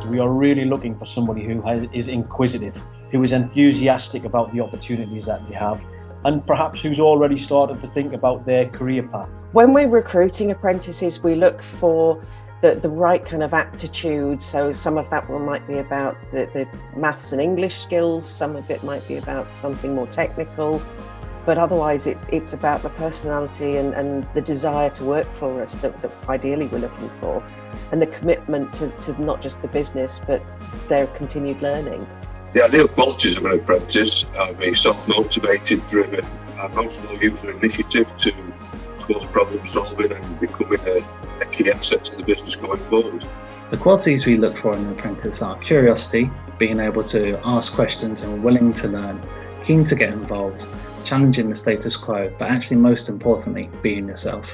we are really looking for somebody who is inquisitive, who is enthusiastic about the opportunities that they have, and perhaps who's already started to think about their career path. When we're recruiting apprentices, we look for the right kind of aptitude. So some of that might be about the maths and English skills, some of it might be about something more technical, but otherwise it's about the personality and the desire to work for us that ideally we're looking for, and the commitment to not just the business but their continued learning. The ideal qualities of an apprentice are being self-motivated, driven, and most of all using initiative towards problem solving and becoming a key asset to the business going forward. The qualities we look for in an apprentice are curiosity, being able to ask questions and willing to learn, keen to get involved, challenging the status quo, but actually most importantly, being yourself.